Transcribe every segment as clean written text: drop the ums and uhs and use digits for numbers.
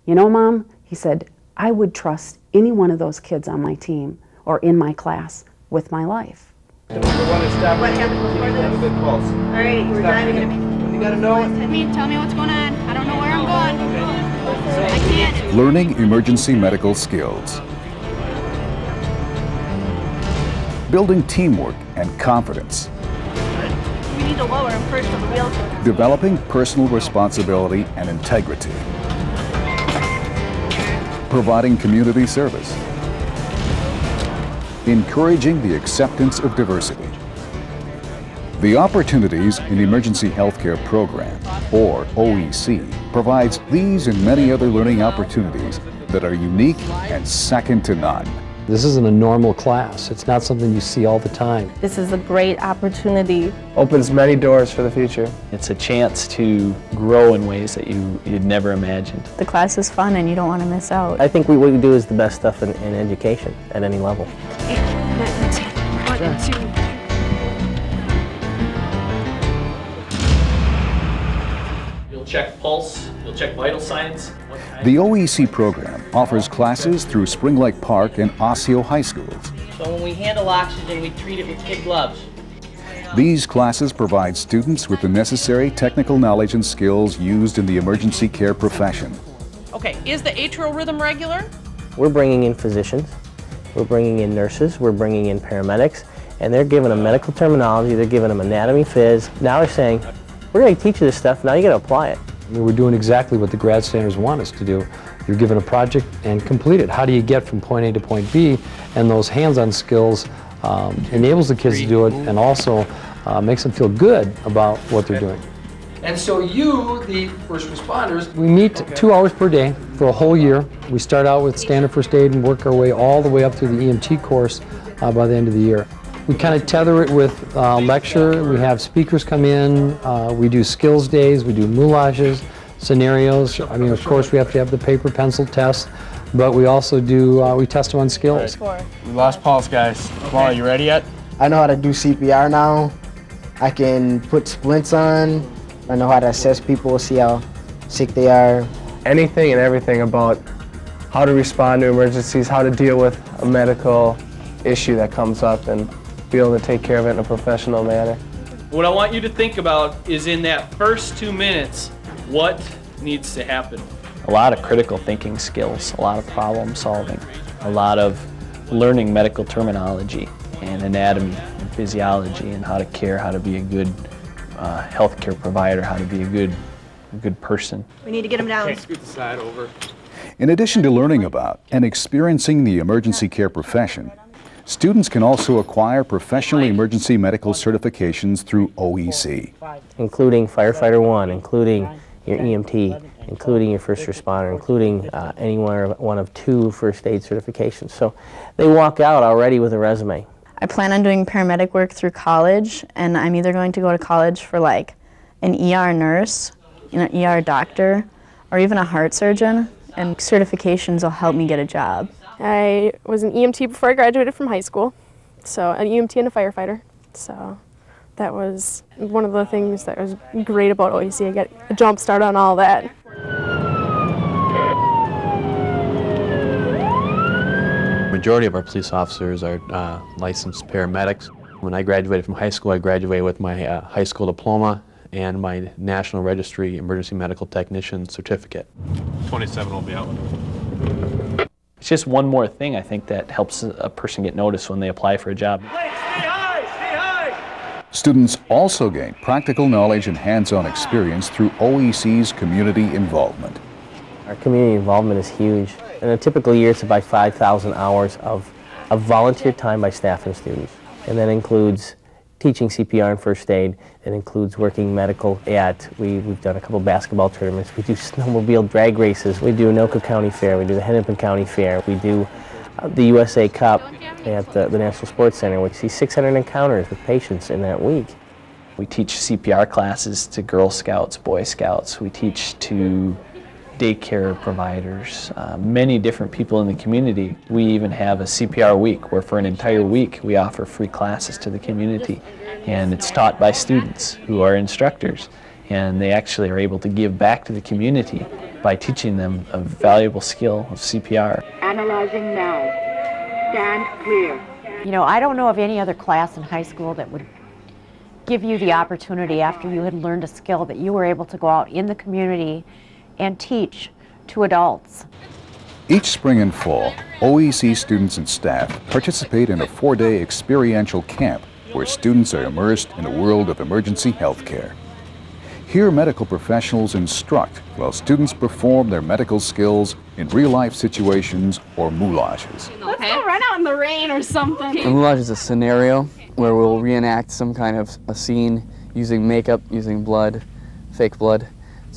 "You know, Mom," he said, "I would trust any one of those kids on my team or in my class with my life." What happened before this? Have a good pulse. All right, we're driving it. You gotta know it. Tell me what's going on. I don't know where I'm going. I can't. Learning emergency medical skills. Building teamwork and confidence. We need to lower him first with the wheelchair. Developing personal responsibility and integrity. Providing community service. Encouraging the acceptance of diversity. The Opportunities in Emergency Healthcare Program, or OEC, provides these and many other learning opportunities that are unique and second to none. This isn't a normal class. It's not something you see all the time. This is a great opportunity. Opens many doors for the future. It's a chance to grow in ways that you'd never imagined. The class is fun and you don't want to miss out. I think what we do is the best stuff in education at any level. You'll check pulse, you'll check vital signs. The OEC program offers classes through Spring Lake Park and Osseo High Schools. So when we handle oxygen, we treat it with kid gloves. These classes provide students with the necessary technical knowledge and skills used in the emergency care profession. Okay, is the atrial rhythm regular? We're bringing in physicians, we're bringing in nurses, we're bringing in paramedics, and they're giving them medical terminology, they're giving them anatomy, phys. Now they're saying, we're going to teach you this stuff, now you got to apply it. I mean, we're doing exactly what the grad standards want us to do. You're given a project and complete it. How do you get from point A to point B? And those hands-on skills enables the kids to do it and also makes them feel good about what they're doing. And so you, the first responders, we meet 2 hours per day for a whole year. We start out with standard first aid and work our way all the way up through the EMT course by the end of the year. We kind of tether it with lecture. We have speakers come in. We do skills days. We do moulages, scenarios. I mean, of course, we have to have the paper pencil test, but we also do, we test them on skills. We lost pulse, guys. Come on, you ready yet? I know how to do CPR now. I can put splints on. I know how to assess people, see how sick they are. Anything and everything about how to respond to emergencies, how to deal with a medical issue that comes up, and be able to take care of it in a professional manner. What I want you to think about is in that first 2 minutes, what needs to happen? A lot of critical thinking skills, a lot of problem solving, a lot of learning medical terminology and anatomy and physiology and how to care, how to be a good healthcare provider, how to be a good person. We need to get him down. Okay, scoot the side over. In addition to learning about and experiencing the emergency care profession, students can also acquire professional emergency medical certifications through OEC. Including Firefighter 1, including your EMT, including your first responder, including any one of 2 first aid certifications. So they walk out already with a resume. I plan on doing paramedic work through college, and I'm either going to go to college for like an ER nurse, an ER doctor, or even a heart surgeon, and certifications will help me get a job. I was an EMT before I graduated from high school, so an EMT and a firefighter. So that was one of the things that was great about OEC. I got a jump start on all that. Majority of our police officers are licensed paramedics. When I graduated from high school, I graduated with my high school diploma and my National Registry Emergency Medical Technician certificate. 27 will be out. It's just one more thing, I think, that helps a person get noticed when they apply for a job. Students also gain practical knowledge and hands-on experience through OEC's community involvement. Our community involvement is huge. In a typical year, it's about 5,000 hours of volunteer time by staff and students. And that includes teaching CPR and first aid. It includes working medical we've done a couple basketball tournaments. We do snowmobile drag races. We do Anoka County Fair. We do the Hennepin County Fair. We do the USA Cup at the National Sports Center. We see 600 encounters with patients in that week. We teach CPR classes to Girl Scouts, Boy Scouts. We teach to daycare providers, many different people in the community. We even have a CPR week where for an entire week we offer free classes to the community, and it's taught by students who are instructors. and they actually are able to give back to the community by teaching them a valuable skill of CPR. Analyzing now. Stand clear. You know, I don't know of any other class in high school that would give you the opportunity after you had learned a skill that you were able to go out in the community and teach to adults. Each spring and fall, OEC students and staff participate in a 4-day experiential camp where students are immersed in a world of emergency health care. Here, medical professionals instruct while students perform their medical skills in real-life situations or moulages. Let's go run out in the rain or something. A moulage is a scenario where we'll reenact some kind of a scene using makeup, using blood, fake blood,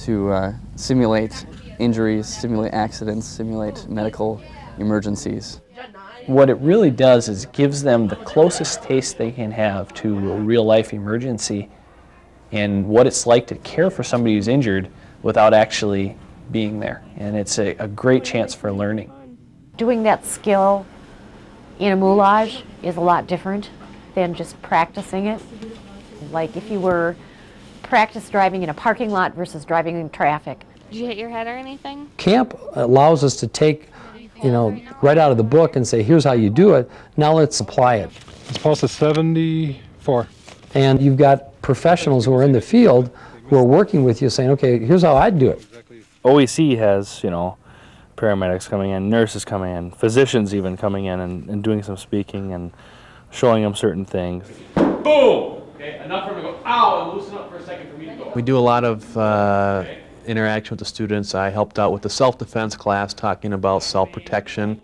to simulate injuries, simulate accidents, simulate medical emergencies. What it really does is gives them the closest taste they can have to a real-life emergency and what it's like to care for somebody who's injured without actually being there. And it's a great chance for learning. Doing that skill in a moulage is a lot different than just practicing it. Like if you were practice driving in a parking lot versus driving in traffic. Did you hit your head or anything? Camp allows us to take, you know, right out of the book and say, here's how you do it, now let's apply it. It's posted 74. And you've got professionals who are in the field who are working with you saying, okay, here's how I'd do it. OEC has, you know, paramedics coming in, nurses coming in, physicians even coming in and doing some speaking and showing them certain things. Boom! Okay, enough for them to go, ow, and loosen up for a second for me to go. We do a lot of interaction with the students. I helped out with the self-defense class talking about self-protection.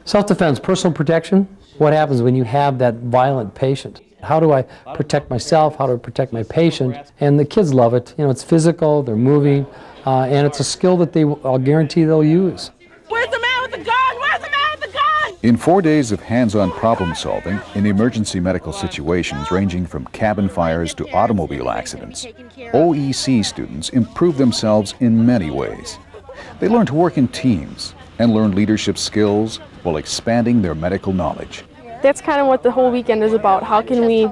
Self-defense, personal protection. What happens when you have that violent patient? How do I protect myself? How do I protect my patient? And the kids love it. You know, it's physical, they're moving, and it's a skill that I'll guarantee they'll use. Where's the man with the gun? Where's the man with the gun? In 4 days of hands-on problem solving in emergency medical situations ranging from cabin fires to automobile accidents, OEC students improve themselves in many ways. They learn to work in teams and learn leadership skills while expanding their medical knowledge. That's kind of what the whole weekend is about. How can we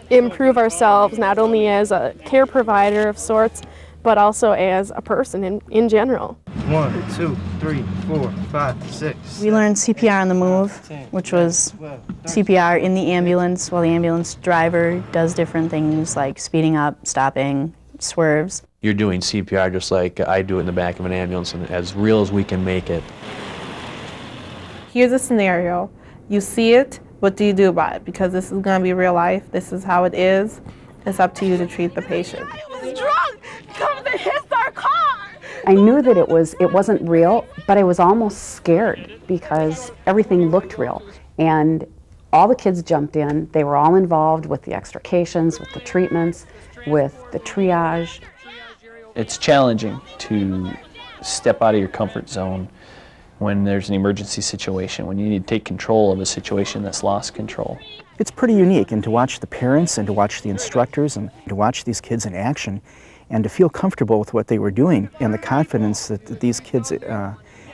improve ourselves, not only as a care provider of sorts, but also as a person in general. 1, 2, 3, 4, 5, 6. We learned CPR on the move, which was CPR in the ambulance while the ambulance driver does different things like speeding up, stopping, swerves. You're doing CPR just like I do it in the back of an ambulance, and as real as we can make it. Here's a scenario. You see it, what do you do about it? Because this is going to be real life. This is how it is. It's up to you to treat the patient. I was drunk. Comes and hits our car. I knew that it wasn't real, but I was almost scared because everything looked real. And all the kids jumped in. They were all involved with the extrications, with the treatments, with the triage. It's challenging to step out of your comfort zone when there's an emergency situation, when you need to take control of a situation that's lost control. It's pretty unique, and to watch the parents and to watch the instructors and to watch these kids in action and to feel comfortable with what they were doing and the confidence that these kids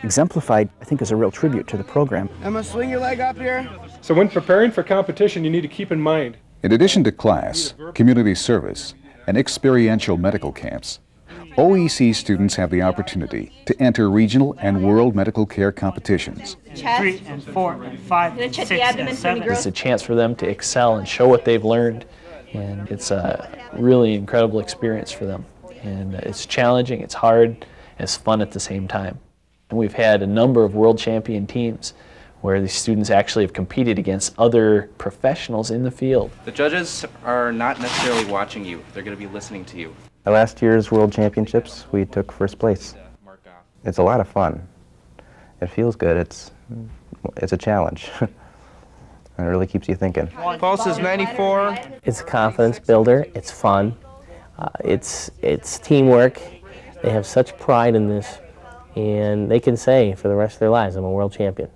exemplified, I think is a real tribute to the program. Emma, swing your leg up here. So when preparing for competition, you need to keep in mind. In addition to class, community service, and experiential medical camps, OEC students have the opportunity to enter regional and world medical care competitions. 3 and 4 and 5 and 6 and 7. It's a chance for them to excel and show what they've learned, and it's a really incredible experience for them. And it's challenging, it's hard, it's fun at the same time. And we've had a number of world champion teams where the students actually have competed against other professionals in the field. The judges are not necessarily watching you, they're going to be listening to you. At last year's World Championships, we took first place. It's a lot of fun. It feels good. It's a challenge. It really keeps you thinking. Pulse is 94. It's a confidence builder. It's fun. It's teamwork. They have such pride in this, and they can say for the rest of their lives, I'm a world champion.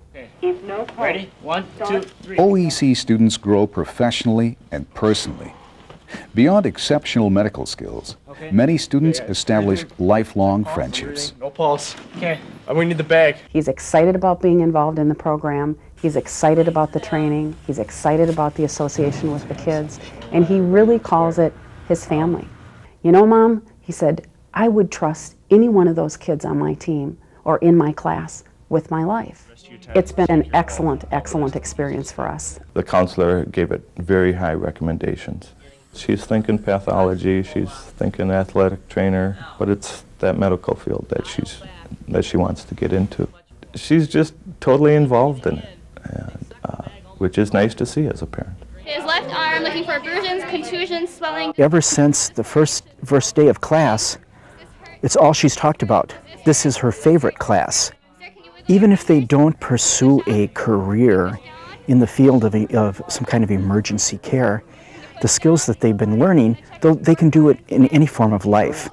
Ready? 1, 2, 3. OEC students grow professionally and personally. Beyond exceptional medical skills, many students establish lifelong friendships. No pulse. Okay. We need the bag. He's excited about being involved in the program. He's excited about the training. He's excited about the association with the kids. And he really calls it his family. You know, Mom, He said, I would trust any one of those kids on my team or in my class with my life. It's been an excellent, excellent experience for us. The counselor gave it very high recommendations. She's thinking pathology, she's thinking athletic trainer, but it's that medical field that she wants to get into. She's just totally involved in it, and, which is nice to see as a parent. His left arm looking for abrasions, contusions, swelling. Ever since the first day of class, it's all she's talked about. This is her favorite class. Even if they don't pursue a career in the field of some kind of emergency care, the skills that they've been learning, they can do it in any form of life.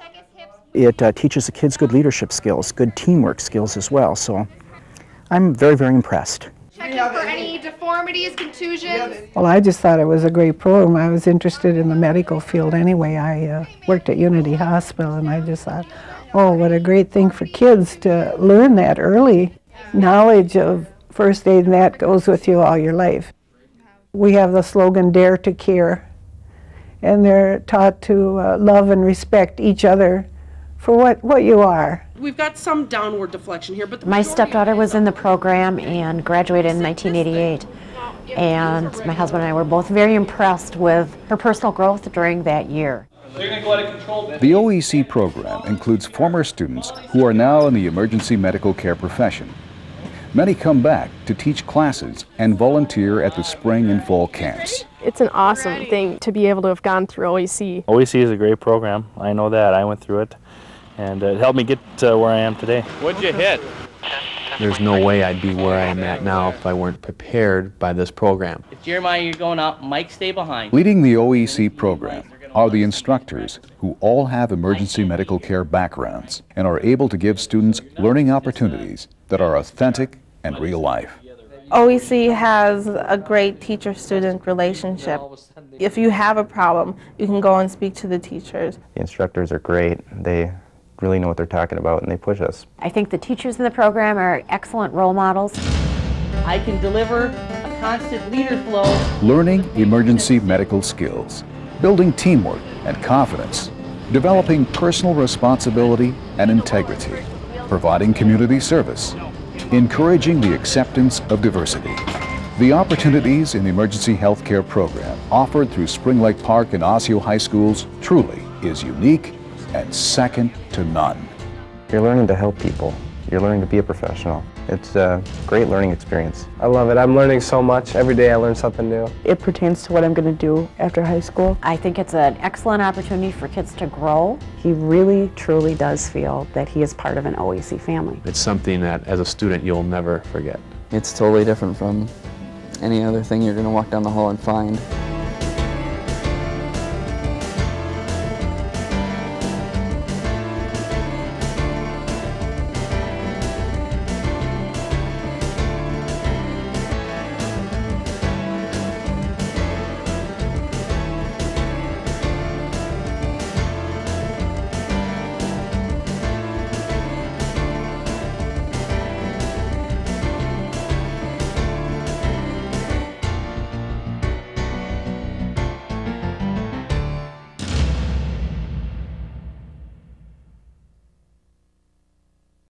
It teaches the kids good leadership skills, good teamwork skills as well. So I'm very, very impressed. Checking for any deformities, contusions. Well, I just thought it was a great program. I was interested in the medical field anyway. I worked at Unity Hospital, and I just thought, oh, what a great thing for kids to learn that early. Knowledge of first aid, and that goes with you all your life. We have the slogan, Dare to Care, and they're taught to love and respect each other for what you are. We've got some downward deflection here, but My stepdaughter was in the program and graduated in 1988. And my husband and I were both very impressed with her personal growth during that year. The OEC program includes former students who are now in the emergency medical care profession. Many come back to teach classes and volunteer at the spring and fall camps. It's an awesome thing to be able to have gone through OEC. OEC is a great program. I know that. I went through it, and it helped me get to where I am today. What'd you hit? There's no way I'd be where I am at now if I weren't prepared by this program. If Jeremiah, you're going out, Mike, stay behind. Leading the OEC program are the instructors who all have emergency medical care backgrounds and are able to give students learning opportunities that are authentic and real life. OEC has a great teacher-student relationship. If you have a problem, you can go and speak to the teachers. The instructors are great. They really know what they're talking about, and they push us. I think the teachers in the program are excellent role models. I can deliver a constant leader flow. Learning emergency medical skills, building teamwork and confidence, developing personal responsibility and integrity, providing community service, encouraging the acceptance of diversity. The opportunities in the emergency healthcare program offered through Spring Lake Park and Osseo High Schools truly is unique and second to none. You're learning to help people. You're learning to be a professional. It's a great learning experience. I love it. I'm learning so much. Every day I learn something new. It pertains to what I'm going to do after high school. I think it's an excellent opportunity for kids to grow. He really, truly does feel that he is part of an OEC family. It's something that, as a student, you'll never forget. It's totally different from any other thing you're going to walk down the hall and find.